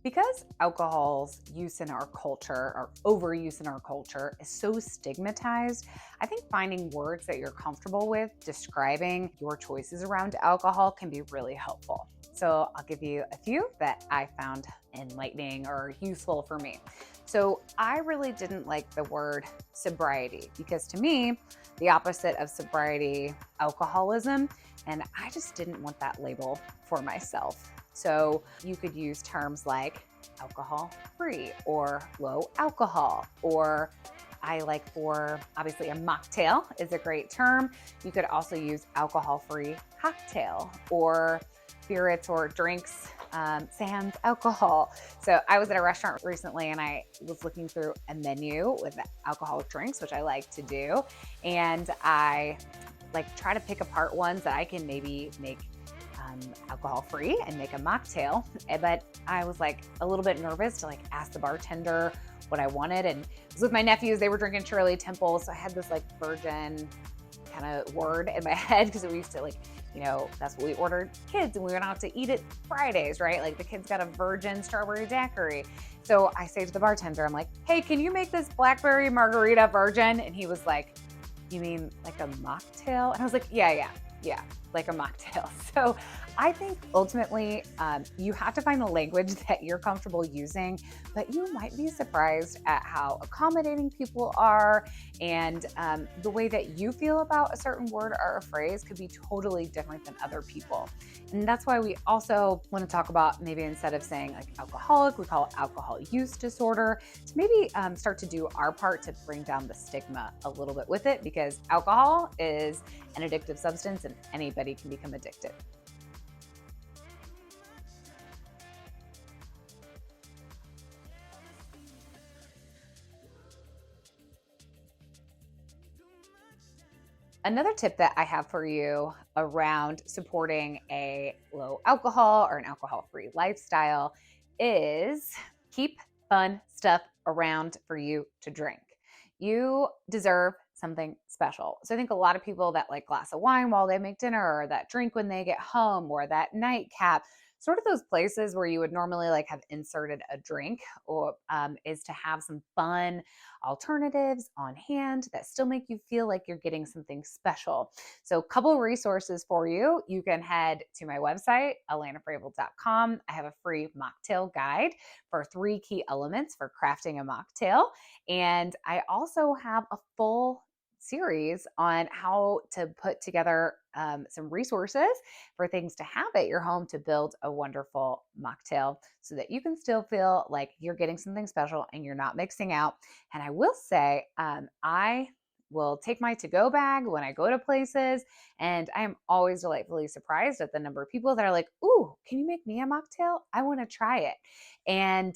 Because alcohol's use in our culture or overuse in our culture is so stigmatized, I think finding words that you're comfortable with describing your choices around alcohol can be really helpful. So I'll give you a few that I found enlightening or useful for me. So I really didn't like the word sobriety because to me, the opposite of sobriety, alcoholism, and I just didn't want that label for myself. So you could use terms like alcohol free or low alcohol, or I like for obviously a mocktail is a great term. You could also use alcohol free cocktail or spirits or drinks sans alcohol. So I was at a restaurant recently and I was looking through a menu with alcoholic drinks, which I like to do. And I like try to pick apart ones that I can maybe make alcohol free and make a mocktail. But I was like a little bit nervous to like ask the bartender what I wanted. And it was with my nephews, they were drinking Shirley Temple. So I had this like virgin kind of word in my head because we used to like, that's what we ordered kids and we went out to eat it Fridays, right? Like the kids got a virgin strawberry daiquiri. So I say to the bartender, I'm like, hey, can you make this blackberry margarita virgin? And he was like, you mean like a mocktail? And I was like, yeah, like a mocktail. So I think ultimately you have to find the language that you're comfortable using, but you might be surprised at how accommodating people are. And the way that you feel about a certain word or a phrase could be totally different than other people. And that's why we also want to talk about maybe instead of saying like alcoholic, we call it alcohol use disorder to maybe start to do our part to bring down the stigma a little bit with it, because alcohol is an addictive substance and anybody can become addicted. Another tip that I have for you around supporting a low alcohol or an alcohol free lifestyle is keep fun stuff around for you to drink. You deserve something special. So I think a lot of people that like glass of wine while they make dinner or that drink when they get home or that nightcap, sort of those places where you would normally like have inserted a drink or is to have some fun alternatives on hand that still make you feel like you're getting something special. So a couple of resources for you. You can head to my website, alanafravel.com. I have a free mocktail guide for 3 key elements for crafting a mocktail. And I also have a full series on how to put together some resources for things to have at your home to build a wonderful mocktail so that you can still feel like you're getting something special and you're not mixing out. And I will say, I will take my to-go bag when I go to places, and I am always delightfully surprised at the number of people that are like, ooh, can you make me a mocktail? I want to try it. And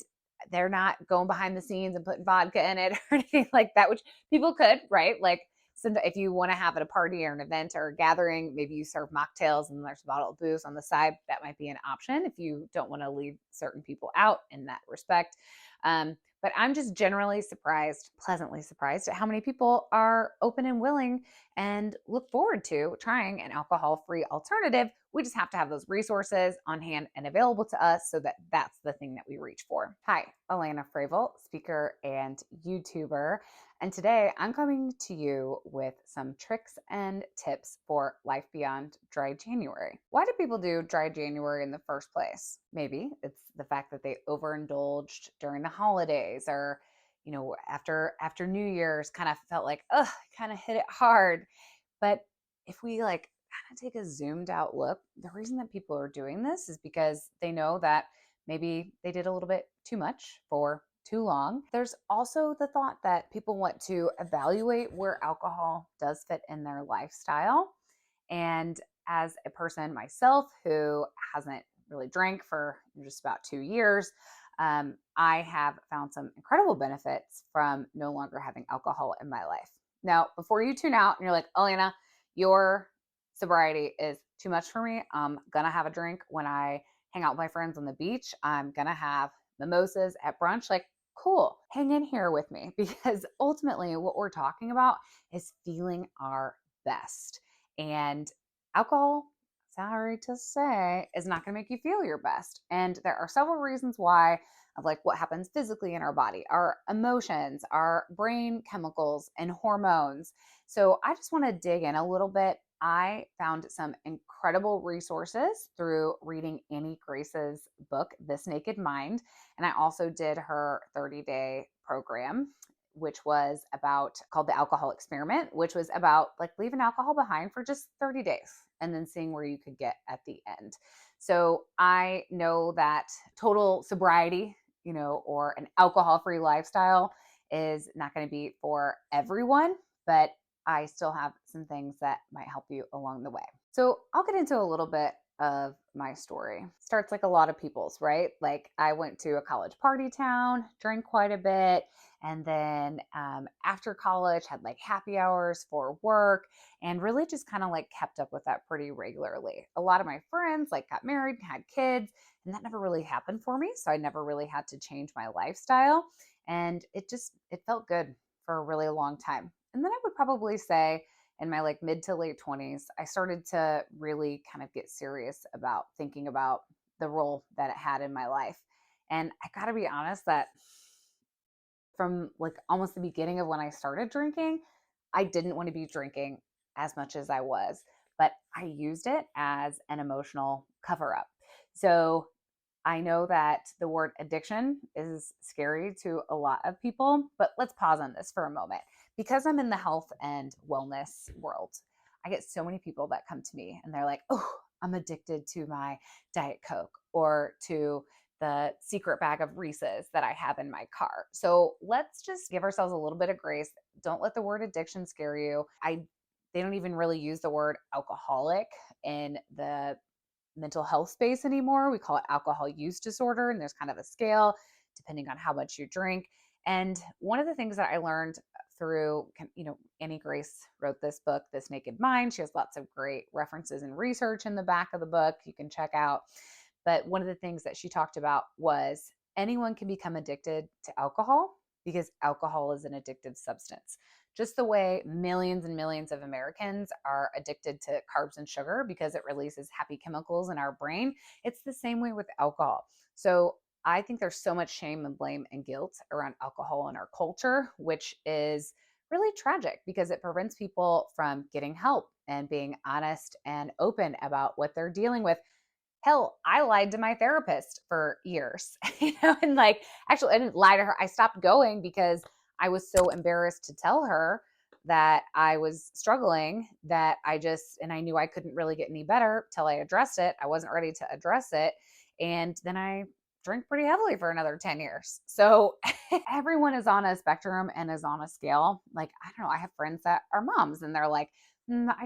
they're not going behind the scenes and putting vodka in it or anything like that, which people could, right? Like, so if you want to have at a party or an event or a gathering, maybe you serve mocktails and there's a bottle of booze on the side. That might be an option if you don't want to leave certain people out in that respect. But I'm just generally surprised, pleasantly surprised at how many people are open and willing and look forward to trying an alcohol-free alternative. We just have to have those resources on hand and available to us so that that's the thing that we reach for. Hi, Alana Fravel, speaker and YouTuber. And today I'm coming to you with some tricks and tips for life beyond dry January. Why do people do dry January in the first place? Maybe it's the fact that they overindulged during the holidays or after New Year's kind of felt like, kind of hit it hard. But if we like kind of take a zoomed out look, the reason that people are doing this is because they know that maybe they did a little bit too much for too long. There's also the thought that people want to evaluate where alcohol does fit in their lifestyle. And as a person myself who hasn't really drank for just about 2 years, I have found some incredible benefits from no longer having alcohol in my life. Now, before you tune out and you're like, Elena, your sobriety is too much for me. I'm going to have a drink when I hang out with my friends on the beach. I'm going to have mimosas at brunch. Like, cool, hang in here with me, because ultimately what we're talking about is feeling our best. And alcohol sorry to say, is not going to make you feel your best. And there are several reasons why, of like what happens physically in our body, our emotions, our brain chemicals, and hormones. So I just want to dig in a little bit. I found some incredible resources through reading Annie Grace's book, This Naked Mind. And I also did her 30-day program, which was about called the alcohol experiment, which was about like leaving alcohol behind for just 30 days and then seeing where you could get at the end. So I know that total sobriety, or an alcohol free lifestyle is not going to be for everyone, but I still have some things that might help you along the way. So I'll get into a little bit of my story. Starts like a lot of people's, right? Like I went to a college party town, drank quite a bit, and then after college had like happy hours for work and really just kind of like kept up with that pretty regularly. A lot of my friends like got married, had kids, and that never really happened for me. So I never really had to change my lifestyle. And it felt good for a really long time. And then I would probably say in my like mid to late 20s, I started to really kind of get serious about thinking about the role that it had in my life. And I got to be honest that from like almost the beginning of when I started drinking, I didn't want to be drinking as much as I was, but I used it as an emotional cover up. So I know that the word addiction is scary to a lot of people, but let's pause on this for a moment. Because I'm in the health and wellness world, I get so many people that come to me and they're like, oh, I'm addicted to my Diet Coke or to the secret bag of Reese's that I have in my car. So let's just give ourselves a little bit of grace. Don't let the word addiction scare you. They don't even really use the word alcoholic in the mental health space anymore. We call it alcohol use disorder, and there's kind of a scale depending on how much you drink. And one of the things that I learned through, Annie Grace wrote this book, This Naked Mind. She has lots of great references and research in the back of the book you can check out. But one of the things that she talked about was anyone can become addicted to alcohol because alcohol is an addictive substance. Just the way millions and millions of Americans are addicted to carbs and sugar because it releases happy chemicals in our brain, it's the same way with alcohol. So I think there's so much shame and blame and guilt around alcohol in our culture, which is really tragic because it prevents people from getting help and being honest and open about what they're dealing with. Hell, I lied to my therapist for years, and like actually I didn't lie to her. I stopped going because I was so embarrassed to tell her that I was struggling that and I knew I couldn't really get any better till I addressed it. I wasn't ready to address it. And then I drank pretty heavily for another 10 years. So everyone is on a spectrum and is on a scale. Like, I don't know, I have friends that are moms and they're like, I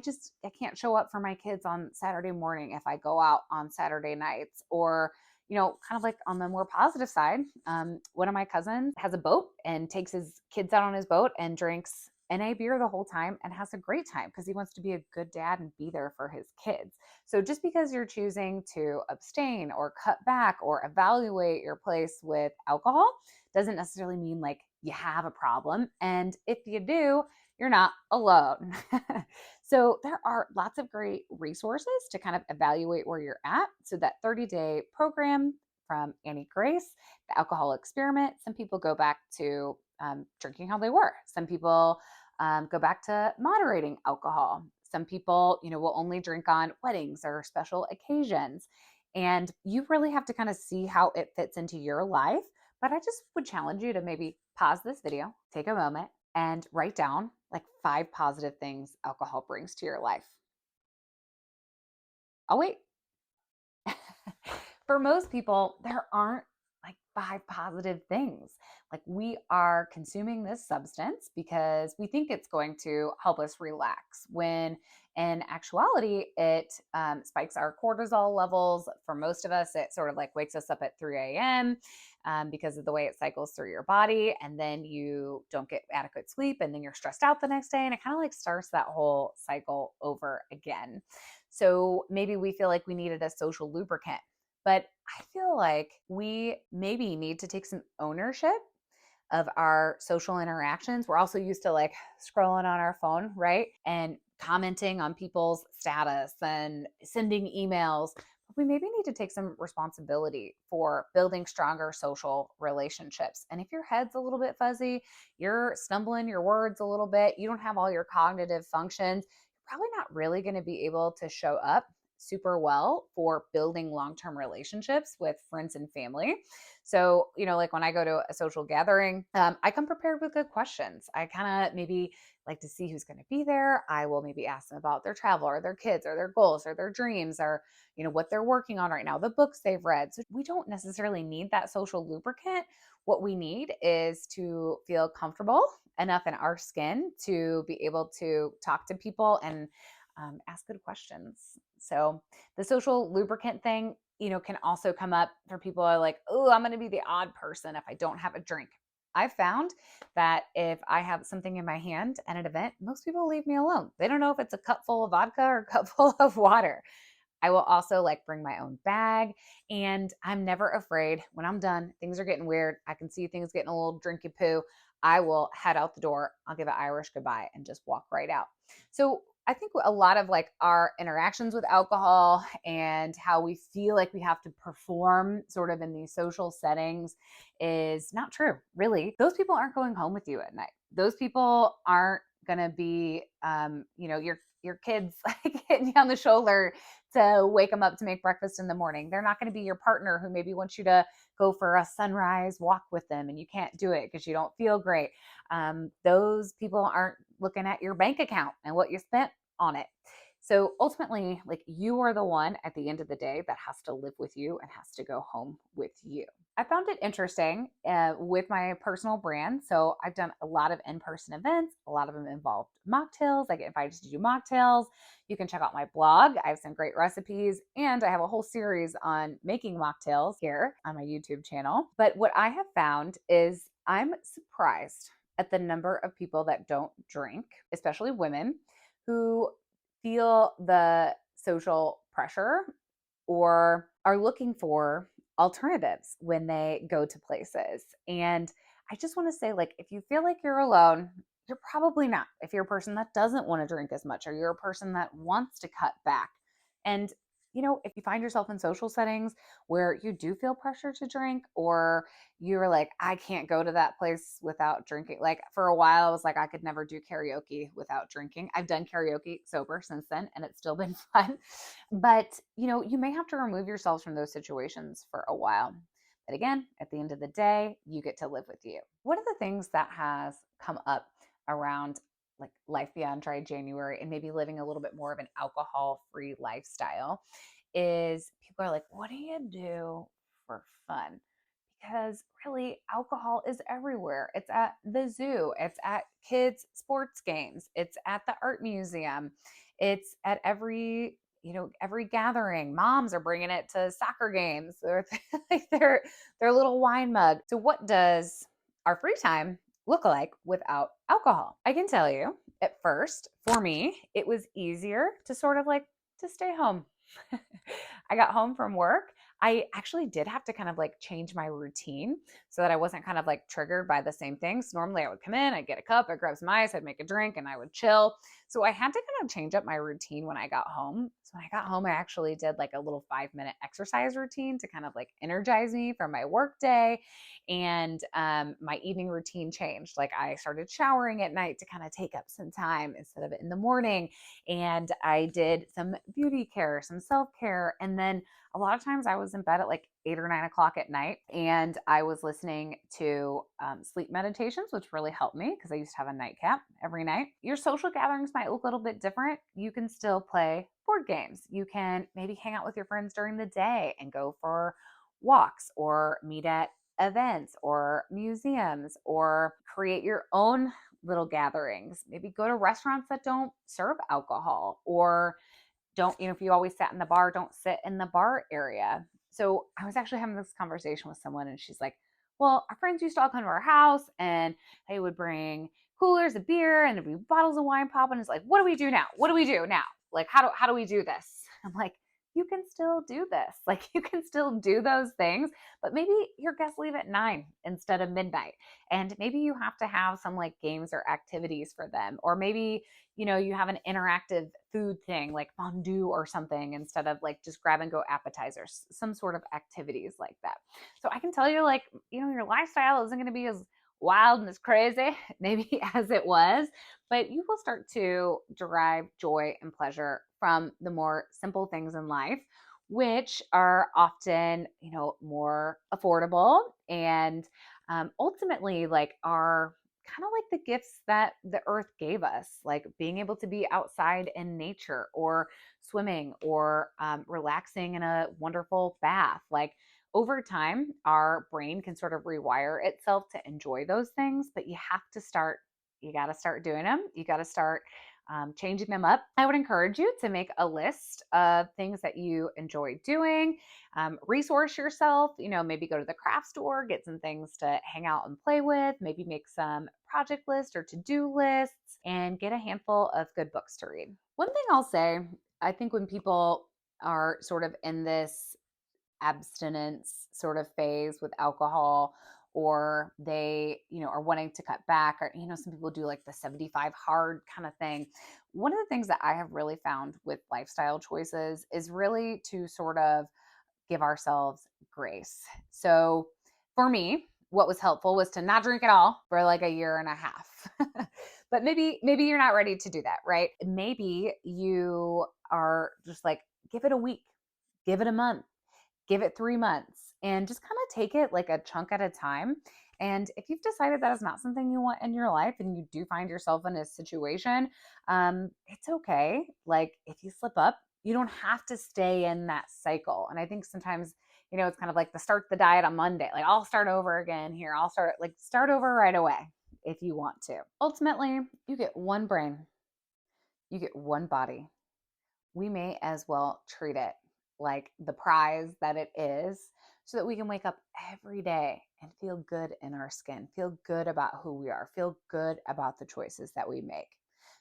can't show up for my kids on Saturday morning if I go out on Saturday nights. Or, kind of like on the more positive side, one of my cousins has a boat and takes his kids out on his boat and drinks NA beer the whole time and has a great time because he wants to be a good dad and be there for his kids. So just because you're choosing to abstain or cut back or evaluate your place with alcohol doesn't necessarily mean like you have a problem. And if you do, you're not alone. So there are lots of great resources to kind of evaluate where you're at. So that 30-day program from Annie Grace, the alcohol experiment, some people go back to drinking how they were. Some people go back to moderating alcohol. Some people, will only drink on weddings or special occasions. And you really have to kind of see how it fits into your life. But I just would challenge you to maybe pause this video, take a moment, and write down like 5 positive things alcohol brings to your life. Oh, wait. For most people, there aren't like 5 positive things. Like we are consuming this substance because we think it's going to help us relax, when in actuality, it spikes our cortisol levels. For most of us, it sort of like wakes us up at 3 a.m. Because of the way it cycles through your body. And then you don't get adequate sleep and then you're stressed out the next day. And it kind of like starts that whole cycle over again. So maybe we feel like we needed a social lubricant. But I feel like we maybe need to take some ownership of our social interactions. We're also used to like scrolling on our phone, right? And commenting on people's status and sending emails. We maybe need to take some responsibility for building stronger social relationships. And if your head's a little bit fuzzy, you're stumbling your words a little bit, you don't have all your cognitive functions, you're probably not really going to be able to show up super well for building long-term relationships with friends and family. So, like when I go to a social gathering, I come prepared with good questions. I kind of maybe like to see who's going to be there. I will maybe ask them about their travel or their kids or their goals or their dreams or, what they're working on right now, the books they've read. So we don't necessarily need that social lubricant. What we need is to feel comfortable enough in our skin to be able to talk to people and ask good questions. So the social lubricant thing, can also come up for people who are like, oh, I'm going to be the odd person if I don't have a drink. I've found that if I have something in my hand at an event, most people leave me alone. They don't know if it's a cup full of vodka or a cup full of water. I will also like bring my own bag, and I'm never afraid when I'm done. Things are getting weird. I can see things getting a little drinky poo. I will head out the door. I'll give an Irish goodbye and just walk right out. So I think a lot of like our interactions with alcohol and how we feel like we have to perform sort of in these social settings is not true. Really, those people aren't going home with you at night. Those people aren't going to be, your kids like hitting you on the shoulder to wake them up to make breakfast in the morning. They're not going to be your partner who maybe wants you to go for a sunrise walk with them and you can't do it because you don't feel great. Those people aren't looking at your bank account and what you spent on it. So ultimately, like you are the one at the end of the day that has to live with you and has to go home with you. I found it interesting with my personal brand. So I've done a lot of in-person events. A lot of them involved mocktails. I get invited to do mocktails. You can check out my blog. I have some great recipes, and I have a whole series on making mocktails here on my YouTube channel. But what I have found is I'm surprised at the number of people that don't drink, especially women, who feel the social pressure or are looking for alternatives when they go to places. And I just want to say, like, if you feel like you're alone, you're probably not. If you're a person that doesn't want to drink as much, or you're a person that wants to cut back. And, if you find yourself in social settings where you do feel pressure to drink, or you're like, I can't go to that place without drinking. Like for a while, I was like, I could never do karaoke without drinking. I've done karaoke sober since then, and it's still been fun. But, you may have to remove yourselves from those situations for a while. But again, at the end of the day, you get to live with you. One of the things that has come up around like life beyond dry January and maybe living a little bit more of an alcohol-free lifestyle is people are like, what do you do for fun? Because really, alcohol is everywhere. It's at the zoo, it's at kids' sports games, it's at the art museum, it's at every gathering. Moms are bringing it to soccer games or like their little wine mug. So what does our free time look like without alcohol? I can tell you, at first, for me, it was easier to sort of like to stay home. I got home from work. I actually did have to kind of like change my routine so that I wasn't kind of like triggered by the same things. Normally I would come in, I'd get a cup, I'd grab some ice, I'd make a drink, and I would chill. So I had to kind of change up my routine when I got home. So when I got home, I actually did like a little 5-minute exercise routine to kind of like energize me for my work day. And my evening routine changed. Like I started showering at night to kind of take up some time instead of in the morning. And I did some beauty care, some self-care. And then a lot of times I was in bed at like 8 or 9 o'clock at night, and I was listening to sleep meditations, which really helped me because I used to have a nightcap every night. Your social gatherings might look a little bit different. You can still play board games. You can maybe hang out with your friends during the day and go for walks or meet at events or museums or create your own little gatherings. Maybe go to restaurants that don't serve alcohol, or don't, if you always sat in the bar, don't sit in the bar area. So I was actually having this conversation with someone, and she's like, well, our friends used to all come to our house and they would bring coolers of beer and there'd be bottles of wine popping. It's like, what do we do now? What do we do now? Like, how do we do this? I'm like, you can still do this. Like you can still do those things, but maybe your guests leave at 9 instead of midnight. And maybe you have to have some like games or activities for them. Or maybe, you have an interactive food thing like fondue or something instead of like just grab and go appetizers, some sort of activities like that. So I can tell you, like, your lifestyle isn't going to be as wild and as crazy, maybe as it was, but you will start to derive joy and pleasure from the more simple things in life, which are often, more affordable and ultimately like are kind of like the gifts that the earth gave us, like being able to be outside in nature or swimming or relaxing in a wonderful bath. Like over time, our brain can sort of rewire itself to enjoy those things, but you got to start doing them. You got to start changing them up. I would encourage you to make a list of things that you enjoy doing, resource yourself, maybe go to the craft store, get some things to hang out and play with, maybe make some project lists or to-do lists, and get a handful of good books to read. One thing I'll say, I think when people are sort of in this abstinence sort of phase with alcohol, or they are wanting to cut back, or some people do like the 75 hard kind of thing. One of the things that I have really found with lifestyle choices is really to sort of give ourselves grace. So for me, what was helpful was to not drink at all for like a year and a half. But maybe you're not ready to do that, right? Maybe you are just like, give it a week, give it a month, give it 3 months, and just kind of take it like a chunk at a time. And if you've decided that is not something you want in your life and you do find yourself in a situation, it's okay. Like if you slip up, you don't have to stay in that cycle. And I think sometimes, it's kind of like the start the diet on Monday. Like I'll start over again here. I'll start over right away if you want to. Ultimately, you get one brain, you get one body. We may as well treat it like the prize that it is so that we can wake up every day and feel good in our skin, feel good about who we are, feel good about the choices that we make.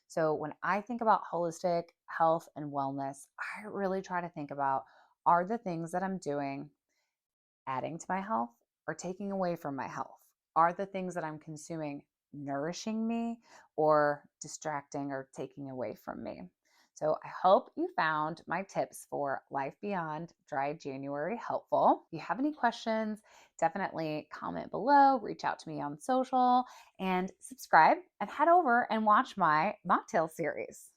So when I think about holistic health and wellness, I really try to think about, are the things that I'm doing adding to my health or taking away from my health? Are the things that I'm consuming nourishing me or distracting or taking away from me? So I hope you found my tips for Life Beyond Dry January helpful. If you have any questions, definitely comment below, reach out to me on social, and subscribe and head over and watch my mocktail series.